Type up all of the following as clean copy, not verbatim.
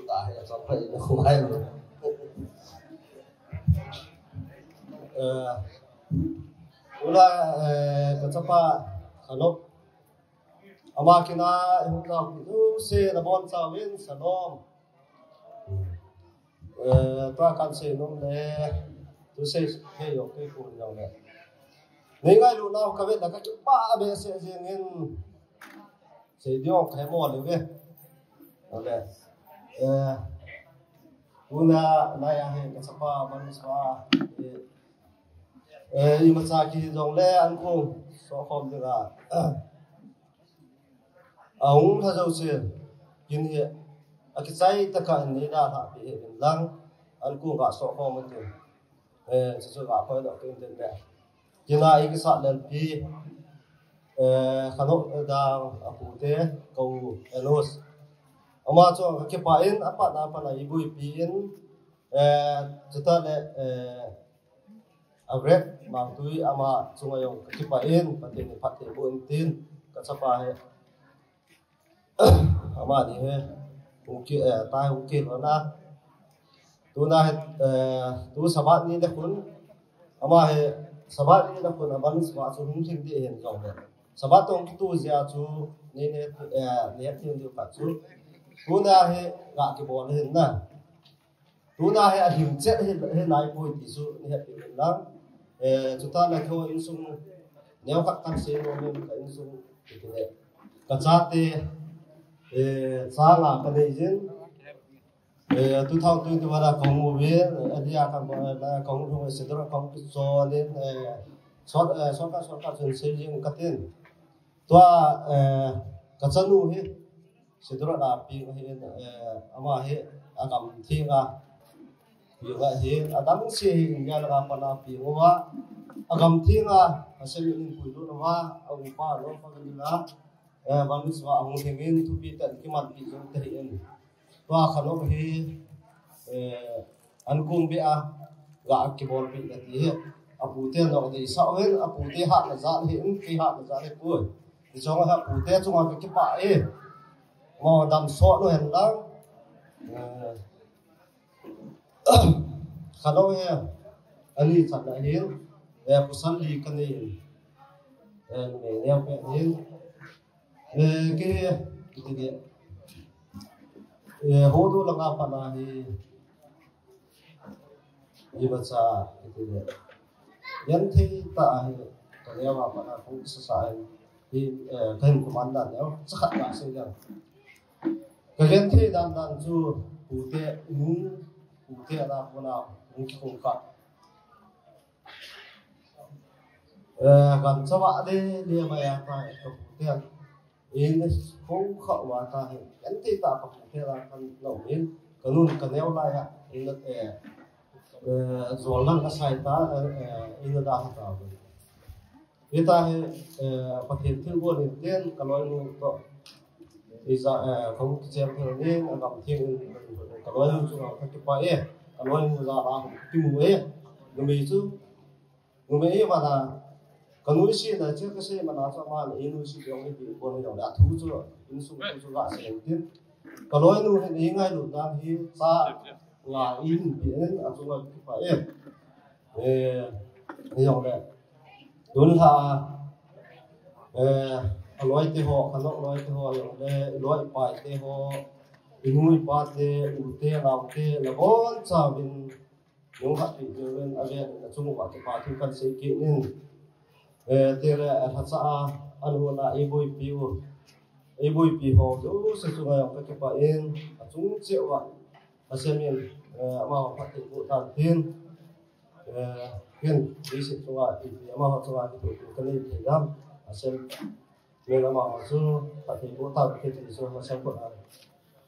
tại cho phải không ai rồi ula kachapa khanok ama kina hungna du se na bon chawin salom ta kan se nom le tu se he yo ke kun yong le nei ngai lu nau ka ve la ka pa be se jengin se dio khai mo le ve ole una naya he kachapa man swa imacha ki jong le an ko so khom de ga aung tha jau se kin he akisai taka ni da tha bi he lang an ko ga so khom te so ga ko do kin de kina ik sa len pi khano da apu te ko elos ama cho ke pa in apa na ibui pi in chata le avret mang tui ama chungayong ke pa in patin phathe bu in tin ka chapa he ama ni he ungki ta ungki na tu na he tu sabat ni le kun ama he sabat ni le kun aban swa chu hung thing di hen jong le sabat tong ki tu zia chu ni ne ne tin du pa chu tu na he ga ki bol hen na tu na he a him chet he nai poi ti su ni he ti lang chúng ta là thôi in sung nếu các tăng sĩ nó nên cái in sung thì thế cả cha tê cha là cái này chứ tu thao tu vào là công ngũ viên đi à các bạn là công ngũ sẽ đó công cái số nên số các trường xây dựng các tiền tua các chân nu hết sẽ đó là pi hết ama hết cầm thiên à pi vậy hết đăng sĩ nhà là apa na pi ngwa agam thiên à sẽ những bụi lúa hoa ông pa nó phong như là bằng cái số ông thiên nhiên thu pi tận cái mặt pi trong thể hiện tua khano hi anh cùng bị à gã cái bol bị là tí apu te nó thì sao hết apu te hạt là dạng hiện cái hạt là dạng cuối thì trong cái apu te trong cái bãi mà đầm sọ nó hiện lắm khano he anh đi chặt lại hiến pusan li cái này neo cái hiến cái hồ đô là ngapa na hi baca cái yan thi ta cái neo ngapa na cũng sai hi cái komandan neo chắc là sẽ ra cái yan thi dan chu ute là puna không cả gần cho bạn đi mày à phải tập tiền in không khẩu mà ta hiện ấn thì ta tập tiền là cần nấu in cần luôn cần neo lại à in là rồi lăng cái sai ta in là đa tạo người ta phát hiện thương quân hiện tiền cái loại nu to thì giờ không xem thường nên gặp thiên cái loại nu cho cái bài cái loại nu là cái mùi người Mỹ mà là còn núi xí là trước cái xe mà nó cho mà in núi xí giống như bị quân đồng đã thú chưa in sung cho gạ sẽ tiến còn nói núi thì ngay lụt đang hi xa là in biển ở trong này phải thì giống này đúng là nói thì họ khăn nói thì họ giống này nói bài thì họ in núi bài thì ute làm thì là bốn sao bên những hạt bị cho nên ở đây là chung một cái bài thi cần xây kiện nên thì là hạt sa anh luôn là eboi pi họ chú sẽ chung là cái bài in chúng triệu vậy và xem miền mà họ phát triển bộ tàn thiên đi sẽ chung lại thì mà họ chung lại thì cái này thì lắm xem nên là mà họ chú phát triển bộ tàn thì họ xem bộ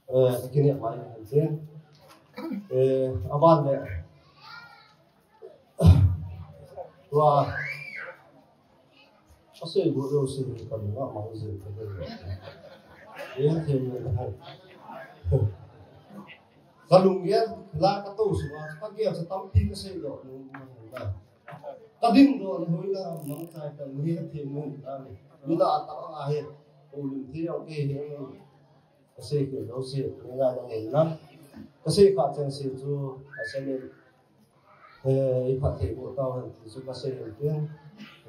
cái kinh nghiệm này thiên ở ban này và có sự vụ đầu sự cần nó mong gì cái này thì là hay kalungyan la ka to suwa ka kia sa tampi ka sei do na kading do hoi la mang sai ta ni the mu ta ni la ta a he ulim thi ok he ka sei ke do se ni la na ka sei ka chen se chu a se ne i pha the bo ta han su ka sei ten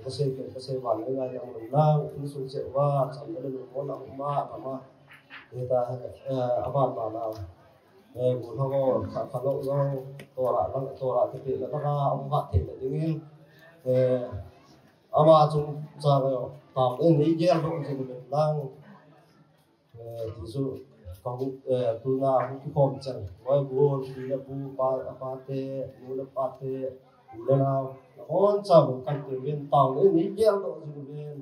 ka sei ban ni la yang na ni su se wa cham le mo na ma ma ta aban ba na buồn không có khả lộ do tổ lại thực hiện là các ông bạn thể là những ama chúng ta tạm ứng lý giải độ gì mình đang ví dụ còn tu na cũng không chẳng ngoài buồn thì là bu ba tê bu là ba tê là nào hôn sao một căn cứ viên tạm ứng lý giải độ gì mình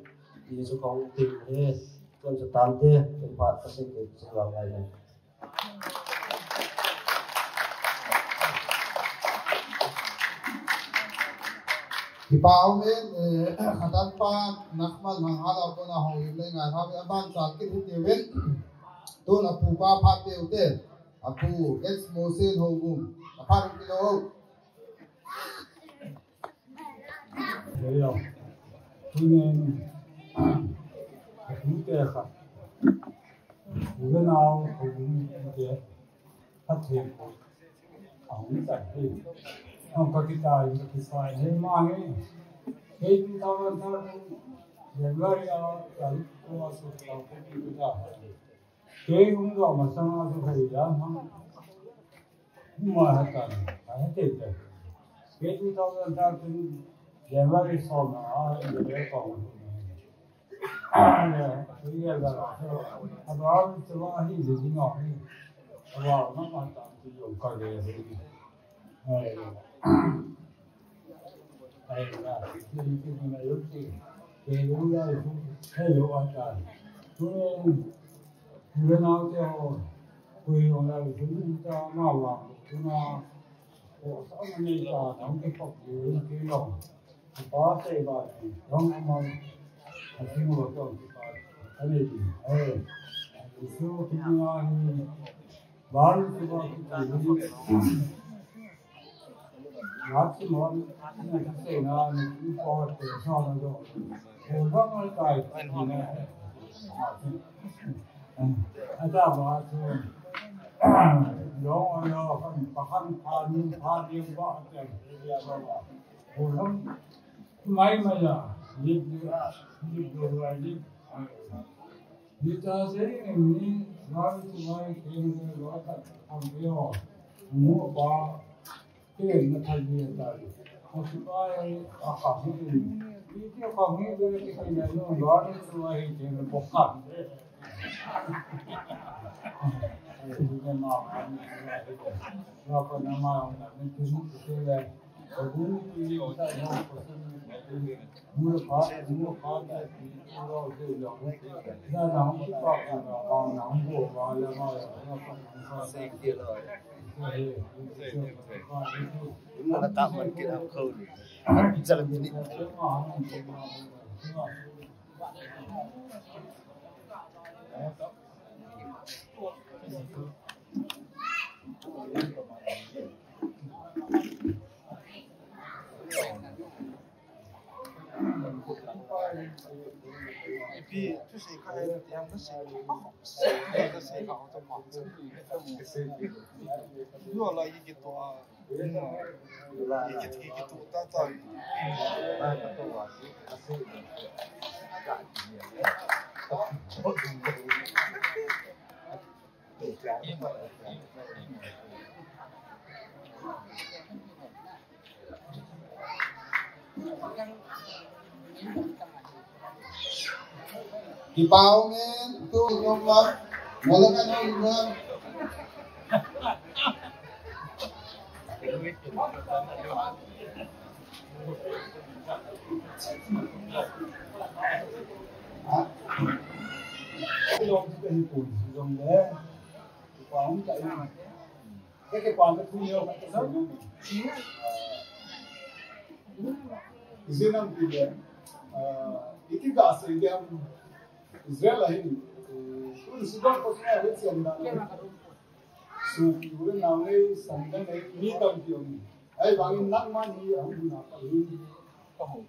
ví dụ còn tìm thế cần sự tạm thếเป็น part สิ่งที่เราไงที่ป่าวเนี่ยขัดป้านักมันมาหาเราตัวน่ะหอยเลยไงทำให้บ้านจากกินที่เดียวตัวน่ะผู้ป้าพักเดียวเต้อ่ะผู้เอ็กซ์โมเซนโฮบุมพันกิโลเดี๋ยวที่นี่ผมเจอครับผมก็เอาผมเจอพัดเทียมเอาไม่ใส่ที่ห้องปฏิบัติปฏิบัติให้มาไงเฮ้ยที่ทำเดี๋ยวเราจะตัวสุดเราเป็นที่รู้จักเฮ้ยผมก็มาสร้างสุขภาพมันมาให้กันให้เด็กเลยเฮ้ยที่ทำเป็นเดี๋ยวเราจะสอนเดี๋ยวก่อนเนี่ยก็อาบานสว่าให้ดีงอให้ว่ามันมาตามที่อยู่กันเลยไอ้นะที่มันอยู่ที่เกี่ยวกับให้รู้อาจารย์ตัวเรื่องเอาเจ้าคุยของเราถึงจะมาว่าถึงมาโอ้สองนี้ก็ต้องที่พบอยู่ที่ลงป้าเสบายลงมาที่มือต้องที่ป้าอันนี้สู้ที่งานบ้านที่ว่าที่อยู่Nazi Mann, das ist ja ein Wort, das haben wir doch. Und dann mal Zeit, da war so, ja, von Bekanntpaaren, Partien, Warten, und dann, manchmal ja, nicht da sehen, nicht, weil Leute haben wir nur war, cái nó thay vì là một cái học cái gì cái học cái này nó đó nó thì nó bộc phát cái nào nó còn nó mà nó cứ cái là cũng cái tại nó mua phá cái nó cái đó ra nó cái học nó còn nó bộ vào là nó không xây kia rồi nó là tạo một cái học khâu rất là miniพี่ทุกสิ่งใครเตรียมทุกสิ่งทุกสิ่งเขาจะหมดรู้อะไรอีกตัวอีกตัวตั้งใจที่เป่าเนี่ยตัวยงรับหมดแล้วกันเอาอีกแล้วcái lông cái hình cùn dùng để quán chạy cái quán cái thu nhiều cái đó dưới năm thì cái gas thì em Israel là hình Sudan có cái này với tiền là su cái nào này sang cái này mi tâm kiểu này ai bằng in nặng mà ni ông đi nào cái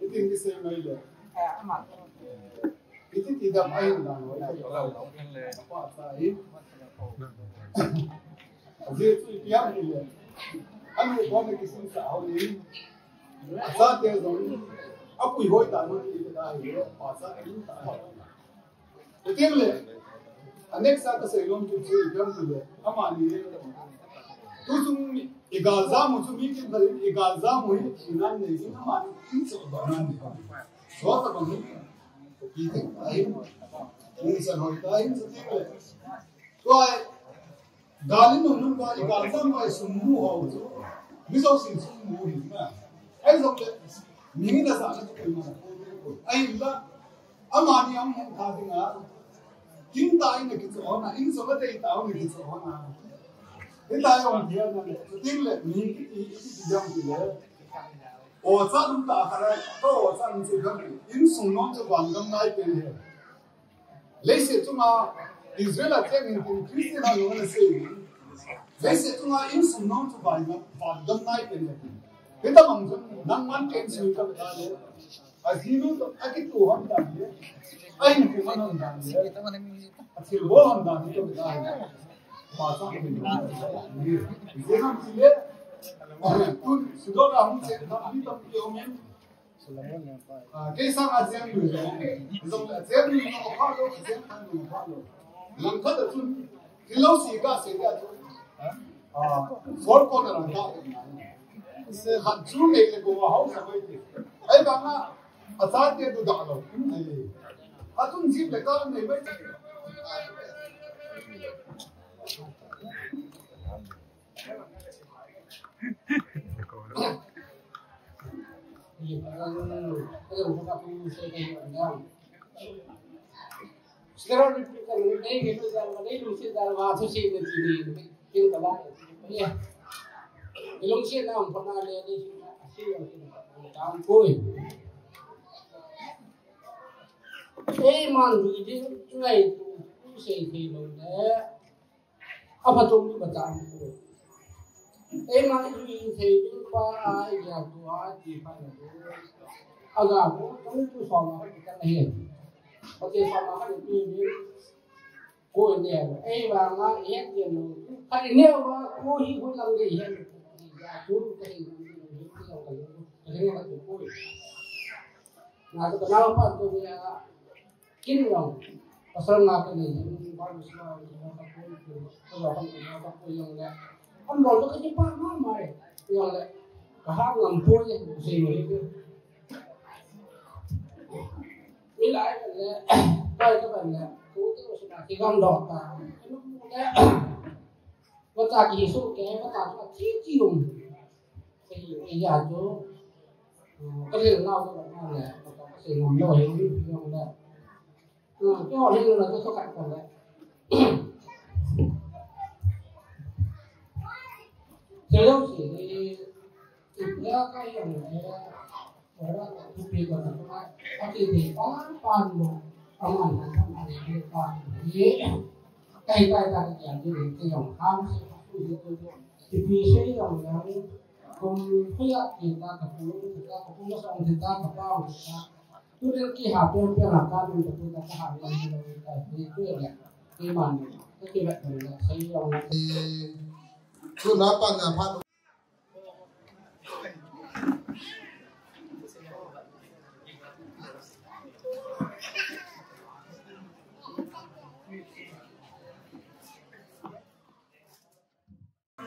cái tiếng cái xe này là cái thì đam ai là nói cái đó quá sai dễ suy piang đi là anh ấy có cái sinh sao đi sao thế rồi áp quỷ hội ta nó đi cái này hóa sao đi ta cái tiếng là anh ấy sao cái sự luôn cái suy piang đi là ama ni tu chung igaza mu chung mi kim kali igaza mu inan ne in ama in so ba nan ni so ta bang ki te ai in san hoi ta in so te rồi galin nun ba igaza mu sum mu ho mi so sin sum mu hi ma ai so le mi na sa na ko ma ai la ama ni am kha dinga kim ta in ki so na in so ba te ta ni ki so na hiện tại ông kia này tiếng lệ mình cái dòng gì đấy, ở sao chúng ta phải có ở sao mình sẽ làm, in sung non cho quan tâm ngay bên này, lấy sẽ chúng ta Israel là cái mình Christian là người là gì, lấy sẽ chúng ta in sung non cho quan tâm ngay bên này, hiện tại mình đang mang cái sự cái đấy, à gì nữa, cái tu hành đó đấy, anh cũng mang hành đó đấy, cái bộ hành đó đấy. Bahasa Indonesia. Jangan pilih. Kun sudah orang cakap tapi tapi orang kisah asyik dulu. Zaman asyik dulu nak kalau asyik kan dulu kalau. Langkah tu kilo sika sika tu. For corner langkah. Hancu ni le gua haus sampai tu. Ay bangga asal dia tu dah lalu. Atun sih lekar ni baik. Sekarang kita ini kita jalan ini lucu jalan waktu sih ini kita lah, ya. Belum sih nam pernah lihat ini sih tahun koi. Mandu ini juga itu sih loh, apa cuma baca itu. Mandu ini apa ya doa di mana tu, agak itu sama kita lahir. Oke sama kan itu koi ni, bangga lihat dia tu. Hari ni apa koi pulang dia, tu koi tu koi. Nah tu kenapa tu dia kini dong, pasal nak ni, baru semua kalau koi yang le, baru tu kerja mama yang le, kahang ngampun je sini itu. Lại là đây các bạn là cố tình là cái gom đỏ và lúc đấy và ta chỉ số cái và ta là chỉ dùng thì giờ chỗ cái điều nào các bạn là có thể làm nổi không là cái họ lên là cái số cạnh còn đấy thế đâu chỉ thì cái này đó là cái còn là cái thì có toàn bộ trong ảnh liên quan với cây ra cái cái dòng tham thì vì cái dòng nó cùng phía thì ta tập trung ta cũng nó xong thì ta tập bao tôi đến khi học bên là ta mình tập trung ta học thì cái này cái màn cái bệnh này là xây dòng tôi nói bằng là phát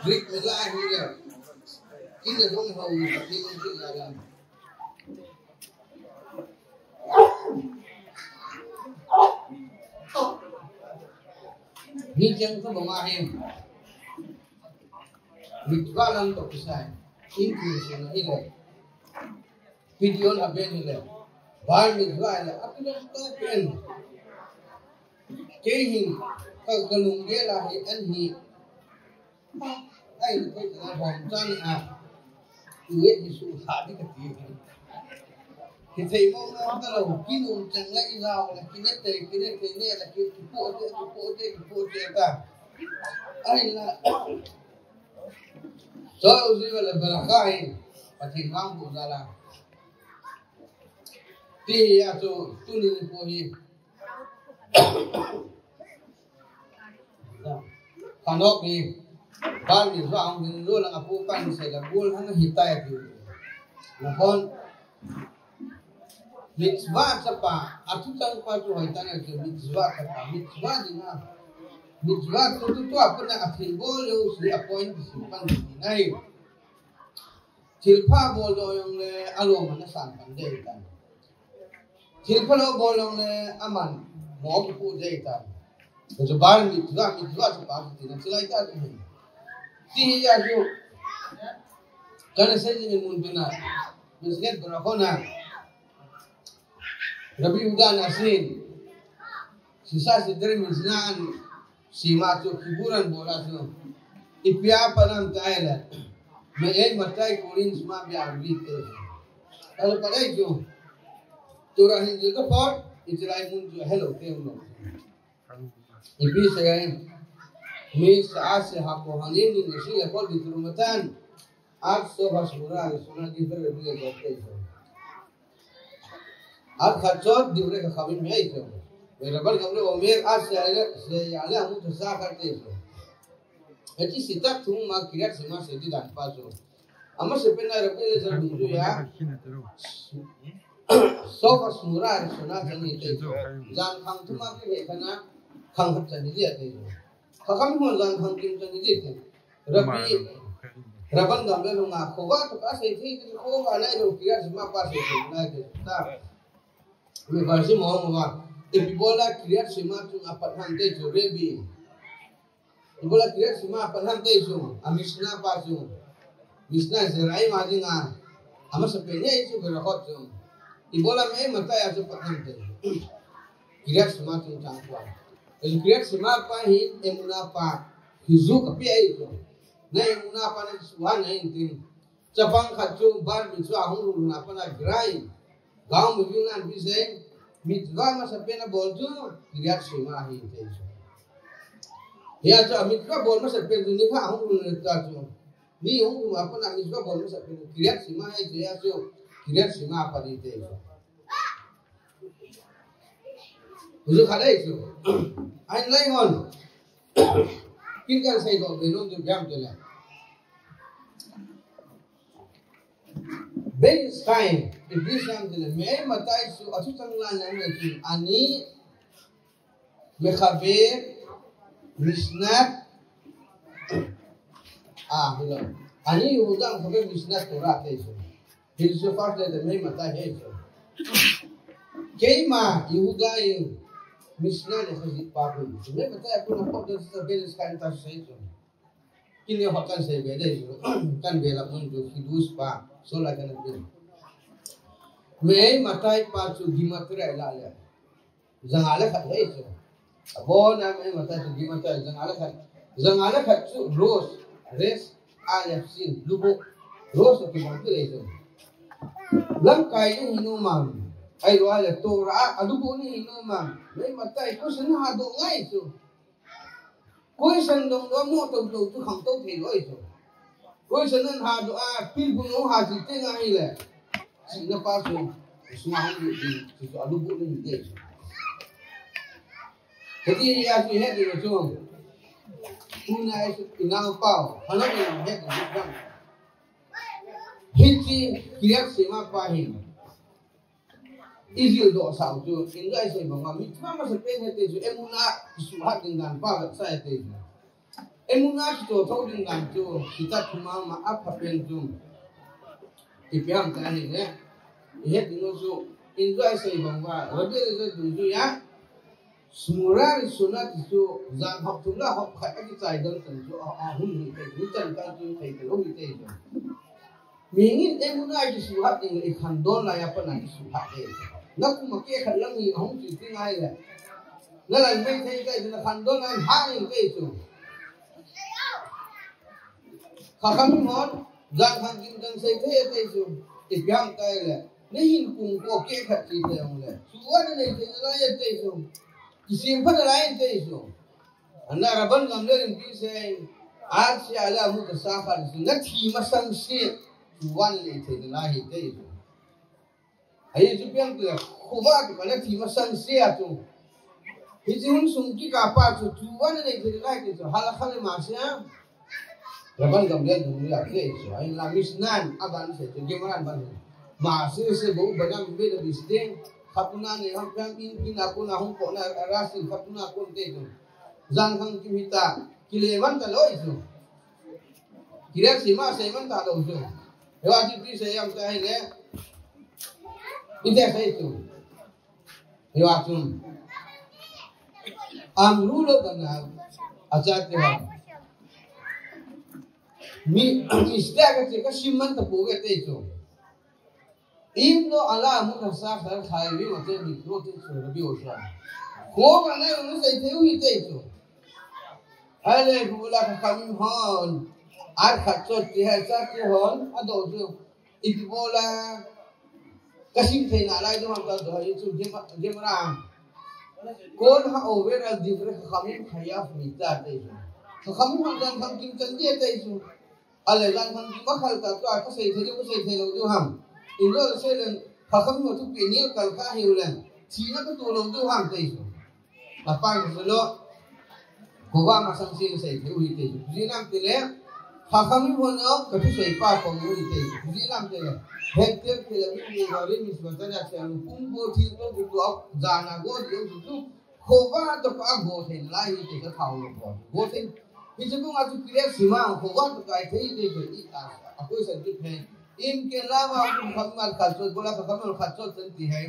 Rick mới lại như vậy, ít là không hầu gì nhưng không chịu làm. Ni chân có bằng ai em, Rick qua lần tập sai, increase là như này, video là bên như này, bài mình gọi là upload token, cái hình các cái lùng kia là hình anh hình ai cái là hoàn toàn à người thì sự khá đi cái gì thì thầy mong nó ta đầu kín ổn chẳng lại giàu là cái này là cái bộ thế ta ai là cho gì là berakai pati ngang bu dala ti ya so tu ni ko hi kanok ni ban ni ra ang ni lo lang apu kan se la bul hang hitai tu na kon mitzvah sapa atu tang pa tu hai tan ke mitzvah sapa mitzvah dina mitzvah tu apa na akhir bol yo si appoint si pan ni nai tilpa bol do yang le alom na san pan de tan tilpa lo bol yang le aman mo ki pu de tan so bar mitzvah sapa ti na chilai ta ti ya yo kana se ni mun bina bisnet berakona Rabi udan asin sisa sedere misnan sima tu hiburan bola tu ipia panam taela me matai korin sma bi arbite kalau pada itu turahin juga pot itulah mun hello teuno ipi saya mi saase hako hanin ni nasi ekol di rumatan ab soba sura suna di berbe gote अब खर्चों दिवरे का खबर में आई तो मेरा बल कमरे उमेर आज से आले हम तो सा करते हैं ऐसी सीता तुम मां किया सीमा से दी दान पासो अम्मा से पेना रखे ले जब दूर या सोफा सुरा सुना जनी ते जान खाम तुम आके है खाना खाम खप जनी दिया ते खकम हो जान खाम किम जनी दी ते रबन गमले लुंगा खोगा तो का से थी खोगा ना जो किया सीमा पास है ना के ता we versi mo ibola create sima tu apat hante jo rebi ibola create sima apat hante jo amisna pa jo misna zerai majinga ama sepenya itu berakot jo ibola me mata ya apat hante create sima tu changwa el create sima pa hi emuna pa hizu kapi ai jo na emuna pa na suwan ai tin chapang khachu bar bichu ahung na pa na grai गांव में भी ना बिसे मित्वा में सब पे ना बोल जो क्रियात सीमा ही थे या तो मित्वा बोल में सब पे जो निभा हूँ उन्हें ताजो नहीं हूँ तुम अपना मित्वा बोल में सब पे क्रियात सीमा है जो या तो क्रियात सीमा पर ही थे उसे खाले जो आई नहीं होन किन का सही तो बेलों जो क्या चला Benstein iblis yang jelas me matai su asu tanglan yang lagi ani mekhaber misnat belum ani Yehuda mekhaber misnat Torah itu filsafat dari me matai itu kema Yehuda yang misnat khazit papu me matai aku nak pada sebel sekali tas itu kini hokan saya beda itu kan bela untuk hidus pa sola kan bin me matai pa chu gimatra la la zangala khat hai chu abona me matai chu gimatra zangala khat chu ros res alafsin lubo ros ki mangte le chu lam kai ni hinu mang ai wala tora adubo ni hinu mang me matai ko san ha do ngai chu koi san dong do mo to chu kham to thei loi chu koi sanan ha do pil bu no ha ji te ngai le si na pa so semua hang di so adu bu ni de jadi ya si he de so una es inang pao hala ni he de bang hichi kiyak sema pa hin izil do sa jo ingai se bang mi ma se pe he de so emuna su ha dengan pa sa te emuna to thau dengan jo kita cuma ma apa pen jo ipiam ta ni ne he dino so enjoy sai bangwa rabe je dunju ya sumurar sunat so zan hok thula hok khat ki chai dal tan so hun ni te ni chan ka ju thai te lo ni te jo mingin emuna ji su hat ni e khan don la ya pa na ji su hat te na ku ma ke khan lang ni hong ji ti ngai le na la me thai ka ji na khan don ai ha ni te jo khakam mon zan khan kim dan sai te jo ipiam kai le नहीं कुंको के खर्ची ते होंगे सुवन नहीं ते लाये ते सो किसी पर लाये ते सो anh là rabban ngam lên cái xe Asia là một cái xã hội nó chỉ mà sang xe chuan lệ thế là hiện thế ấy chụp yang cái khu vực cái là chỉ mà sang xe tu thì chỉ muốn sung cái cặp tu chuan lệ thế là cái tu halakha mà xe rabban ngam lên đúng là thế ấy là misnan aban sẽ cho cái mà ban mà sẽ bố banam về được bisdeng khapuna ne ham pang in aku na hong ko na rasil khapuna kon te tu zang khang ki hita kileman ta loi tu kira sima seman ta lo tu ewa ti se yam ta ile ite sai tu ewa tu amru lo bana acha te ha mi istega te ka simman ta po ge te tu Indo ala muka sa khar khai bi mate mi pro te so rabi osha ko ka na nu sai theu hi te so ale bula ka kam hon ar khatso ti ha sa ti hon ado so ibola kasim the na lai do ham ka do hi chu gemra kon ha over al divre khamim khayaf mi ta te so khamim han dan kham kim chan die te so ale dan kham ki ma khal ta ka sai the lo do ham Indo sẽ lên khám một chút kỷ niệm cần khá nhiều lần chỉ nó có tụ lòng tu hàng tây là phải một số của ba mà sang sinh sẽ thiếu hụt tây chỉ làm thế này khám một nó có thể sẽ phải còn hụt tây chỉ làm thế này hết tiếc thì là những người đi mình vẫn đang xem cũng vô thiên nó cũng có già là vô điều chút khổ quá tôi có vô thì lại thì cái thầu rồi vô thì chứ không ai chịu cái gì mà khổ quá tôi cái thấy thì phải ít à tôi sẽ biết hay इनके अलावा मुहम्मद खर्चों बोला मुहम्मद खर्चों चलती है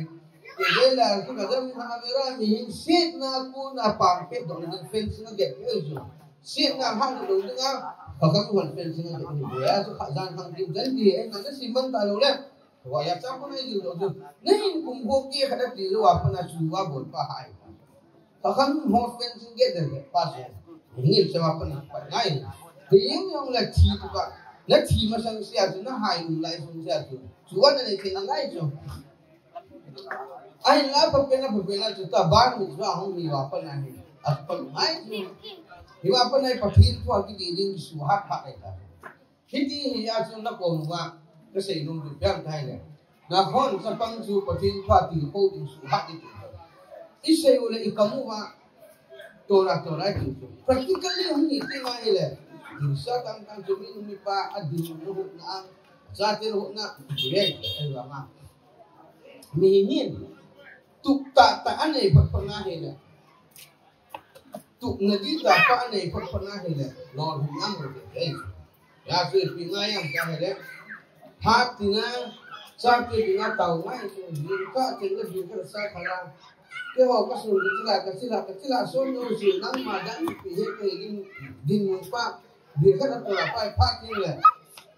कि ये लाल तो कदम हमारा मिहिन सीट ना को ना पांग पे दोनों फेंस ना गेट पे जो सीट ना हम दोनों ना मुहम्मद फेंस ना गेट पे या तो खजान हम की जल्दी है ना तो सिमन तालो ले तो या सब को नहीं दिलो जो नहीं कुंभो के खड़ा दिलो अपना चुवा बोल पा है मुहम्मद फेंस गेट है पास है नहीं सब अपना पर नहीं तो ये लोग ला ठीक का nó chỉ mà sang xe chứ nó hại người lại sang xe chứ chúa này thì nó ngay chứ anh lá bắp bên là chúng ta bán mình ra không nhiều apa này à phần ngay chứ thì apa này phát triển qua cái gì đi số hát phát này cả khi đi thì ra chúng nó còn qua cái xây dựng được bien thay này nó còn sẽ bằng chú phát triển qua thì cô thì số hát đi ít xây dựng lại cái mũ mà tôi là thì practically không nghĩ thế này này Insa tang cumi lumipa adil ruhut na satir ruhut na direk elama mihinin tuk ta aneh perpenahila tuk nadita pa aneh perpenahila lor hunang rodek ya sui pingayam kahele hatina sakti bina tau mai tu dinka tengah dinka sa khala ke ho ka sun kecila son no si nang madan pihe ke din pa dia kan atau apa pak ni lah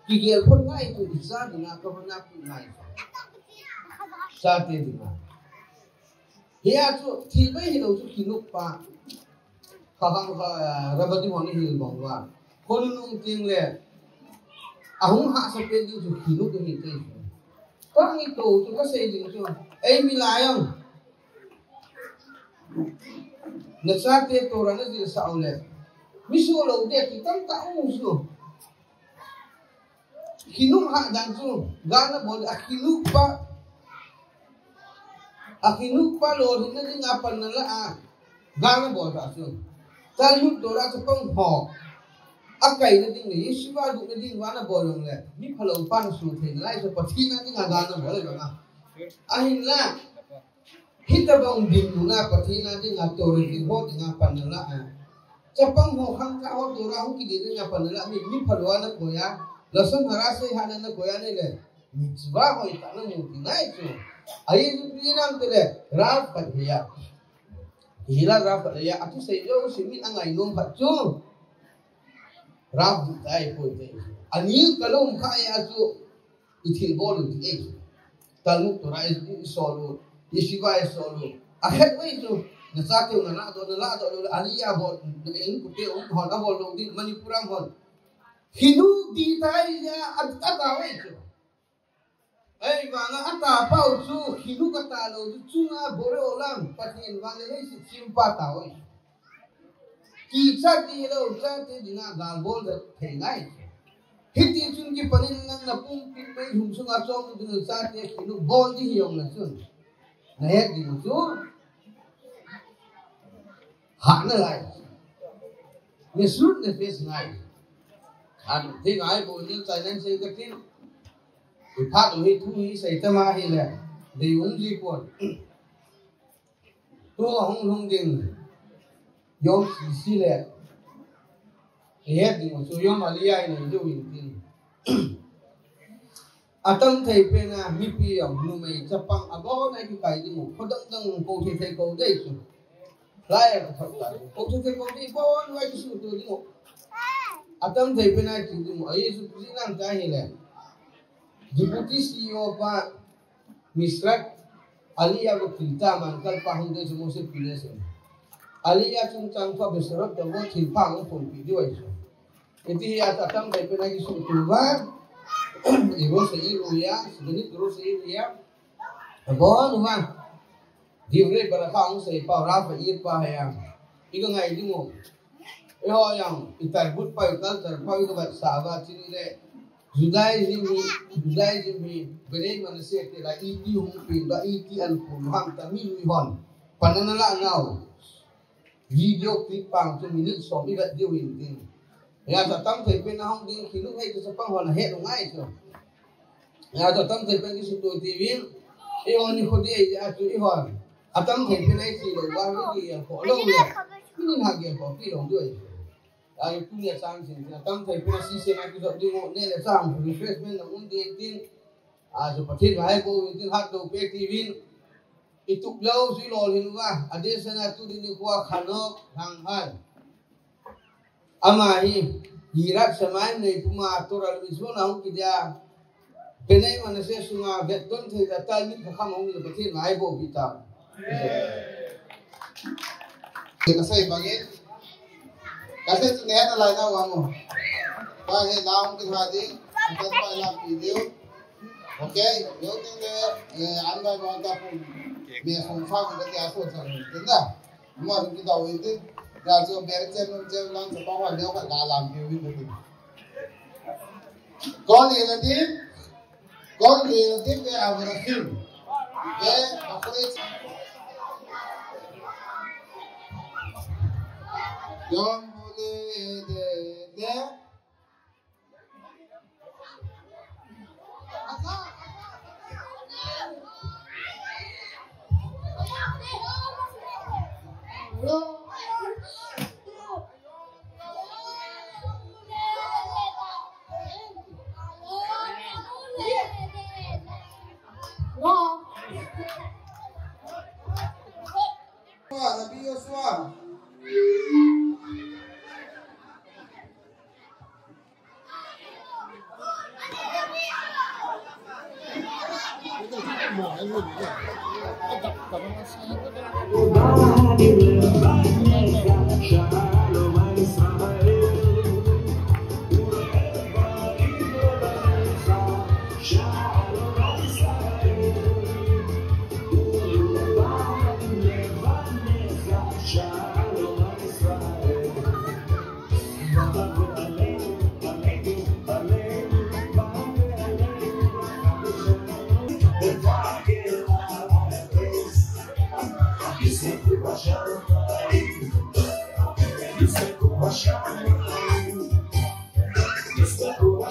kigel pun ngai tu bisa dengan kebenar pun ngai saat ini dia tu tiba hidup tu hidup pak kakak rabati mana hidup bangwa kolunung ting le ahung hak sampai dia tu hidup tu hidup orang itu tu kan saya jeng tu milayang nasate tu orang ni saule misu lo dia kita tak musuh kinum hak dan su gana boleh akinu pa lo ni ni ngapan nala gana boleh tak su talut dora sepeng ho akai ni ni siwa du ni gana boleh le ni phalo pan su the lai so pathi na ni gana boleh ba ahin la hita bang din na pathi na ni ngator ni ho ni ngapan nala Japang ho khang ka ho dora ho ki de nya pan la mi phalwa na ko ya lasan hara se hana na ko ya ne le mi chwa ho ita na mu ti nai chu ai ju pi nam te le ra pa ya hila ra pa ya atu se yo si mi angai nom phat chu ra bu dai po te ani kalom kha ya chu ithil bol ti e talu to ra e solo yeshiva e solo akhat wai chu na sa ke na do aliya bol in kutte on hona bol lo di manipuram bol hinu di tai ya ata wai chu ai wanga ata pau chu hinu ka ta lo chu na bore olam patin wanga nei simpa ta wai kỳ sát đi đâu sát thế thì na gàn bol được thể ngay hít đi chung cái phần năng là pung pin mấy hùng sung áp trong cái đường sát thế khi nó bol đi hiểu là chung này hết đi một chút hẳn lại người suốt người face này anh thế ngay bộ như tài năng xây cái tin thì phát được thu hi xây tâm ha hi là để uống gì còn tôi không không đình yom xí lệ hết thì một số yom Malaysia này đều hình tin tâm thầy bên mi pi ở nu mày chấp bằng abo này cái gì một có đăng câu thầy câu đấy chứ lại là thật là câu thầy câu đi bao nhiêu cái sự tôi đi một tâm thầy bên này chỉ một ấy sự gì làm cái này là Deputy CEO pa Misrak Aliyah bercerita mantan paham dia semua sepilih semua. Aliyah cungcang fa besarap dalam timpang pun video itu. Jadi atam dari penagi sudah ibu seiru ya, sebenarnya terus seiru ya. Bon man, diure berakang saya pa rafa ir pa yang. Iku ngai di mo. Yang itarbut pa ital terpa itu sahabat sini le. Judaism berai manusia kira iti humpin da iti anpun ham tamil wihon pananala ngau video clip pang tu minit som ibat dia winting ya tatam thei pen hong ding khilu hai tu sapang hon he ngai so ya tatam thei pen ki tu tv e oni khodi ai a tu i hon atam thei pen ai si lo ba ki ya ko lo le ni ha ge ko pi long dui ai punya sang sing tam thai pina si se na ki dok ding ne le sang refreshment na un din tin a so pathin hai ko tin hat do pe tv ituk lo si lo hin wa adesana tu din ko khanok hang han ama hi hirat samai nei puma toral mismo na hu kidia benai manase sunga beton thai da ta ni kham ong le pathin hai bo bita cái sai bagi kasi tu nihaya na lang mo. Bahaya naong kinhadi, kita pa ilang video. Okay, yung tingin ano ba mga kapong may sumfang kasi aso sa tinda. Mo rin kita ulitin. Kasi berchen lang sa pangwal niyo ka lalam yung ulitin. Kung ilatin kaya awarasin. Okay, akulit. Yung de Nabi Yosua. Let's go,